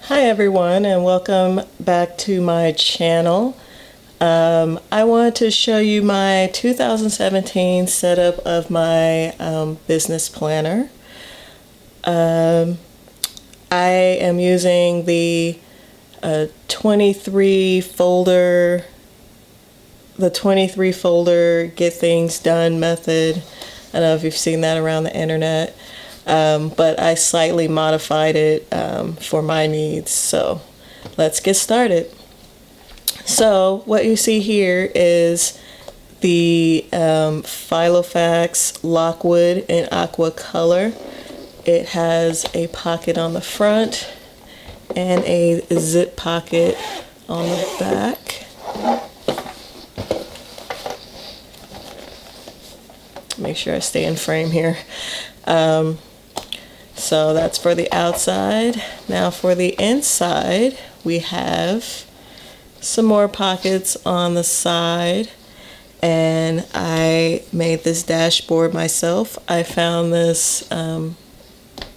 Hi everyone, and welcome back to my channel. I want to show you my 2017 setup of my business planner. I am using the 23 folder Get Things Done method. I don't know if you've seen that around the internet. But I slightly modified it for my needs. So let's get started. So what you see here is the Filofax Lockwood in Aqua color. It has a pocket on the front and a zip pocket on the back. Make sure I stay in frame here. So that's for the outside. Now for the inside, we have some more pockets on the side, and I made this dashboard myself. I found this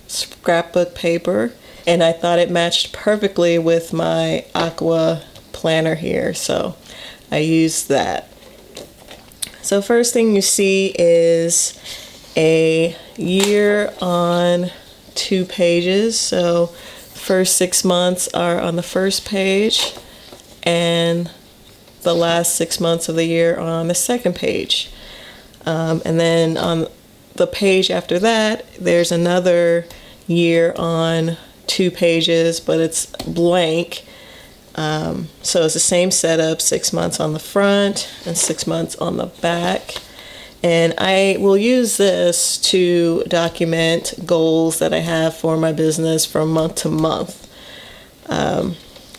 scrapbook paper, and I thought it matched perfectly with my Aqua planner here, so I used that. So first thing you see is a year on 2 pages. So first 6 months are on the first page, and the last 6 months of the year are on the second page. And then on the page after that, there's another year on 2 pages, but it's blank. So it's the same setup, 6 months on the front and 6 months on the back. And I will use this to document goals that I have for my business from month to month.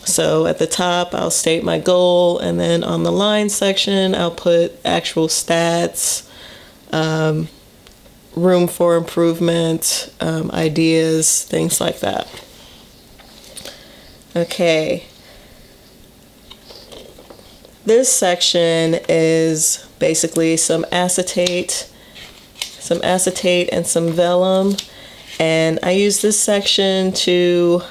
So at the top, I'll state my goal, and then on the line section, I'll put actual stats, room for improvement, ideas, things like that. Okay. This section is basically some acetate and some vellum, and I use this section to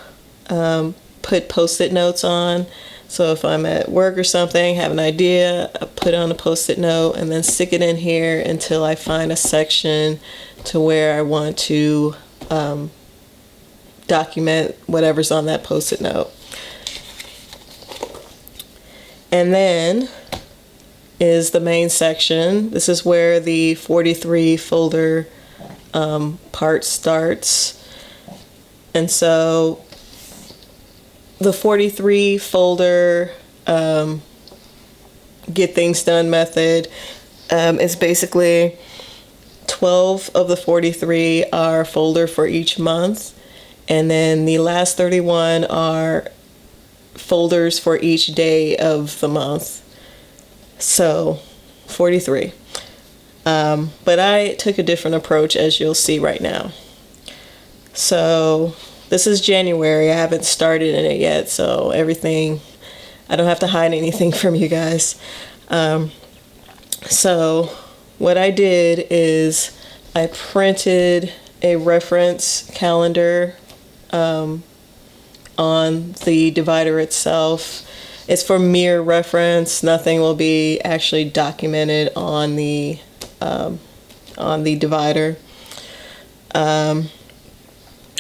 put post-it notes on. So if I'm at work or something, have an idea, I put on a post-it note and then stick it in here until I find a section to where I want to document whatever's on that post-it note. And then is the main section. This is where the 43 folder part starts. And so the 43 folder Get Things Done method is basically 12 of the 43 are a folder for each month, and then the last 31 are folders for each day of the month. So 43. But I took a different approach, as you'll see right now. So this is January. I haven't started in it yet, so everything, I don't have to hide anything from you guys. So what I did is I printed a reference calendar on the divider itself. It's for mere reference. Nothing will be actually documented on the divider. And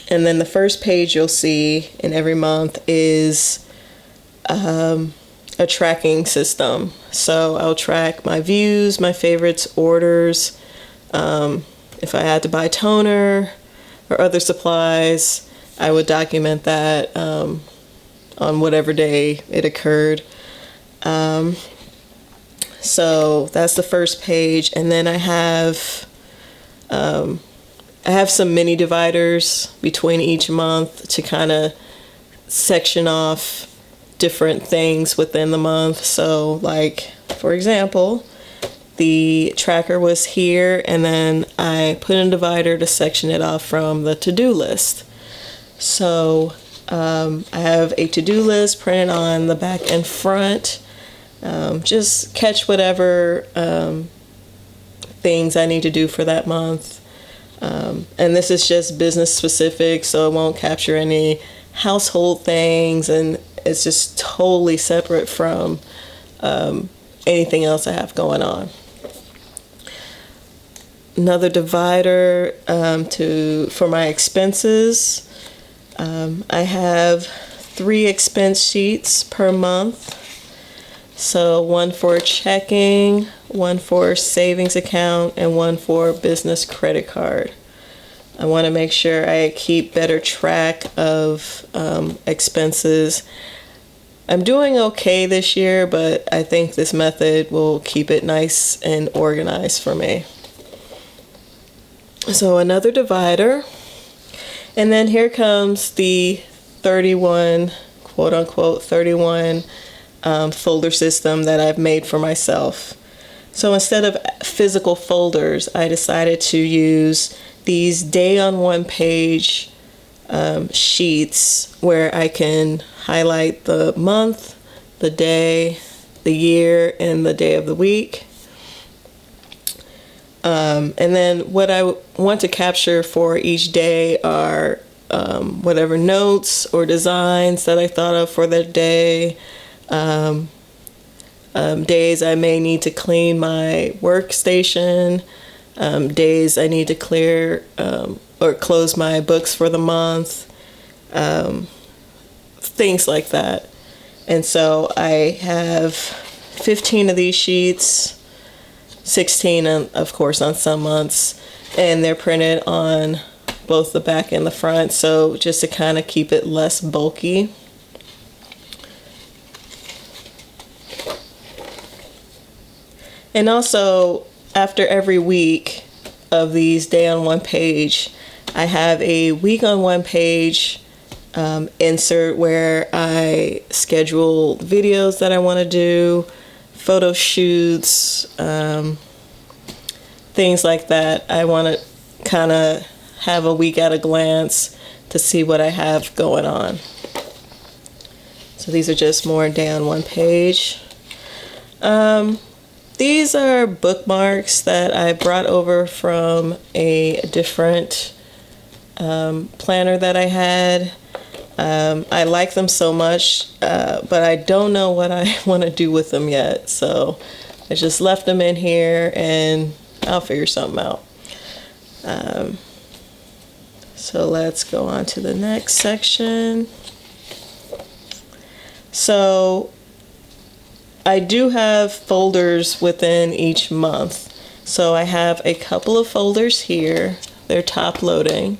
then the first page you'll see in every month is a tracking system. So I'll track my views, my favorites, orders, if I had to buy toner or other supplies, I would document that on whatever day it occurred. So that's the first page, and then I have some mini dividers between each month to kind of section off different things within the month. So like, for example, the tracker was here, and then I put in a divider to section it off from the to-do list. So I have a to-do list printed on the back and front. Just catch whatever things I need to do for that month. And this is just business specific, so it won't capture any household things, and it's just totally separate from anything else I have going on. Another divider for my expenses. I have 3 expense sheets per month. So one for checking, one for savings account, and one for business credit card. I want to make sure I keep better track of expenses. I'm doing okay this year, but I think this method will keep it nice and organized for me. So another divider. And then here comes the 31, quote unquote, 31 folder system that I've made for myself. So instead of physical folders, I decided to use these day on one page sheets where I can highlight the month, the day, the year, and the day of the week. And then what I want to capture for each day are whatever notes or designs that I thought of for that day. Days I may need to clean my workstation, days I need to clear or close my books for the month, things like that. And so I have 15 of these sheets, 16 of course on some months, and they're printed on both the back and the front, so just to kind of keep it less bulky. And also, after every week of these day on one page, I have a week on one page insert where I schedule videos that I want to do, photo shoots, things like that. I want to kind of have a week at a glance to see what I have going on. So these are just more day on one page. These are bookmarks that I brought over from a different planner that I had. I like them so much, but I don't know what I want to do with them yet. So I just left them in here and I'll figure something out. So let's go on to the next section. So I do have folders within each month. So I have a couple of folders here. They're top loading.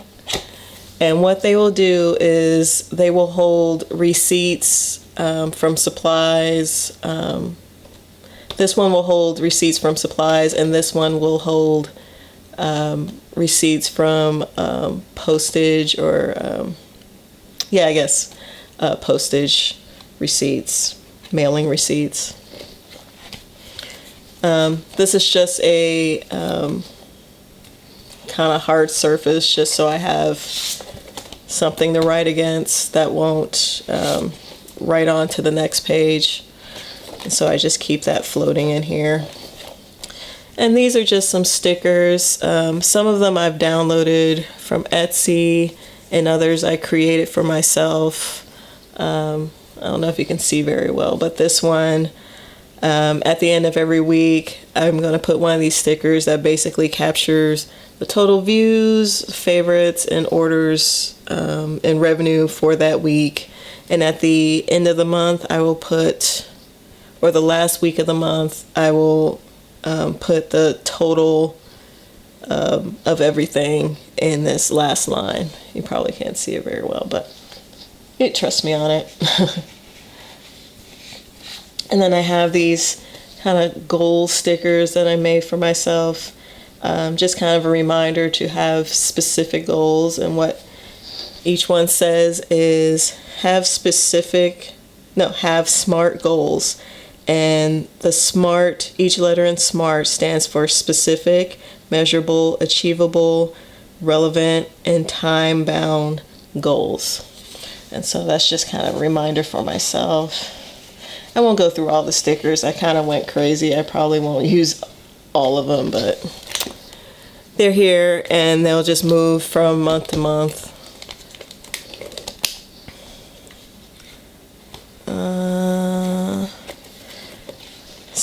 And what they will do is they will hold receipts from supplies. This one will hold receipts from supplies, and this one will hold receipts from postage or, postage receipts, mailing receipts. This is just a kind of hard surface just so I have something to write against that won't write on to the next page. And so I just keep that floating in here. And these are just some stickers. Some of them I've downloaded from Etsy, and others I created for myself. I don't know if you can see very well, but this one, at the end of every week, I'm going to put one of these stickers that basically captures the total views, favorites, and orders and revenue for that week. And at the end of the month, I will put, or the last week of the month, I will put the total of everything in this last line. You probably can't see it very well, but trust me on it. And then I have these kind of goal stickers that I made for myself. Just kind of a reminder to have specific goals, and what each one says is have SMART goals. And the SMART, each letter in SMART stands for specific, measurable, achievable, relevant, and time-bound goals. And so that's just kind of a reminder for myself. I won't go through all the stickers. I kind of went crazy. I probably won't use all of them, but they're here and they'll just move from month to month.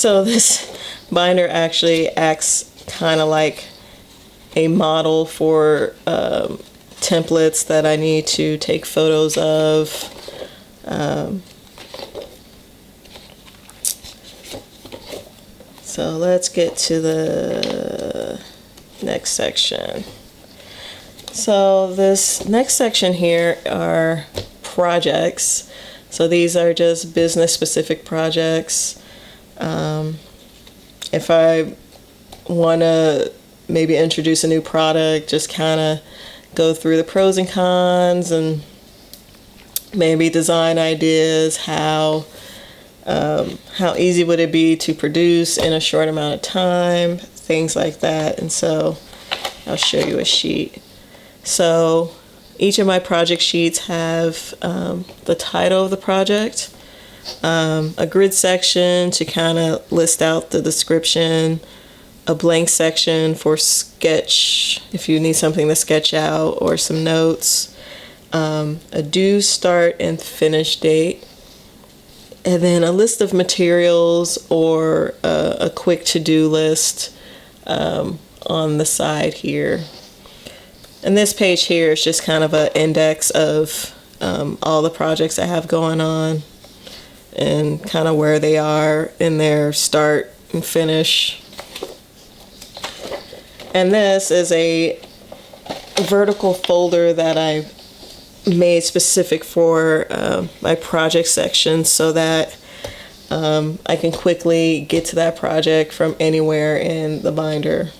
So this binder actually acts kind of like a model for templates that I need to take photos of. So let's get to the next section. So this next section here are projects. So these are just business specific projects. If I want to maybe introduce a new product, just kind of go through the pros and cons and maybe design ideas, how easy would it be to produce in a short amount of time, things like that. And so I'll show you a sheet. So each of my project sheets have the title of the project, a grid section to kind of list out the description, a blank section for sketch if you need something to sketch out, or some notes, a due, start, and finish date, and then a list of materials or a quick to-do list on the side here. And this page here is just kind of an index of all the projects I have going on and kind of where they are in their start and finish. And this is a vertical folder that I made specific for my project section so that I can quickly get to that project from anywhere in the binder.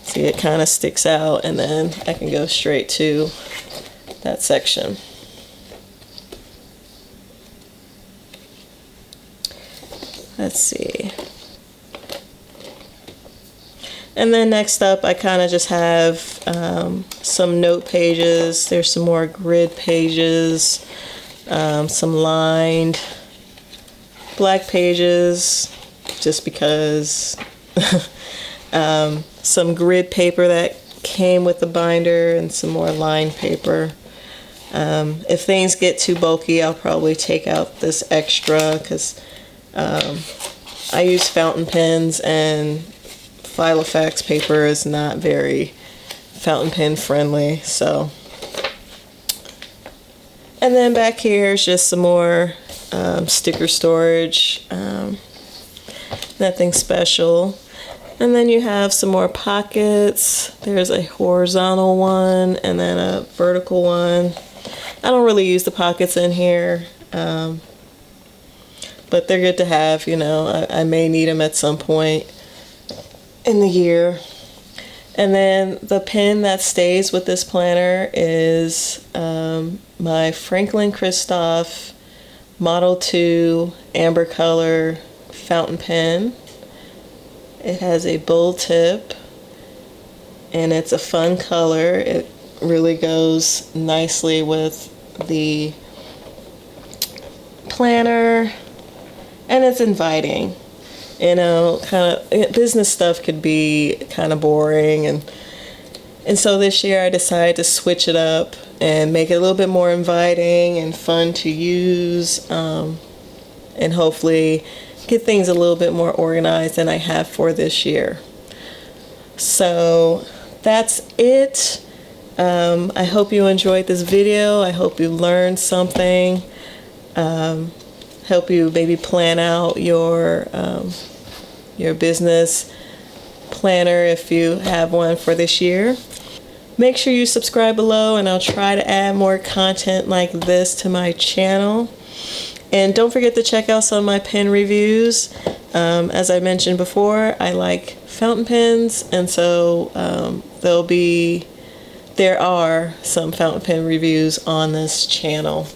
See, it kind of sticks out, and then I can go straight to that section. Let's see. And then next up, I kind of just have some note pages. There's some more grid pages, some lined black pages, just because. Some grid paper that came with the binder, and some more lined paper. If things get too bulky, I'll probably take out this extra, because I use fountain pens, and Filofax paper is not very fountain pen friendly. So, and then back here is just some more sticker storage, nothing special. And then you have some more pockets. There's a horizontal one and then a vertical one. I don't really use the pockets in here, but they're good to have, you know. I may need them at some point in the year. And then the pen that stays with this planner is my Franklin Christoph Model 2 amber color fountain pen. It has a bold tip, and it's a fun color. It really goes nicely with the planner, and it's inviting. You know, kind of business stuff could be kind of boring, and so this year I decided to switch it up and make it a little bit more inviting and fun to use, and hopefully get things a little bit more organized than I have for this year. So that's it. I hope you enjoyed this video. I hope you learned something. Help you maybe plan out your business planner if you have one for this year. Make sure you subscribe below, and I'll try to add more content like this to my channel. And don't forget to check out some of my pen reviews. As I mentioned before, I like fountain pens, and so there are some fountain pen reviews on this channel.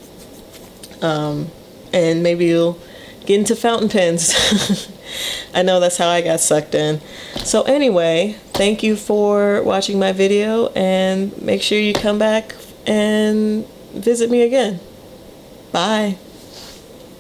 And maybe you'll get into fountain pens. I know that's how I got sucked in. So anyway, thank you for watching my video, and make sure you come back and visit me again. Bye.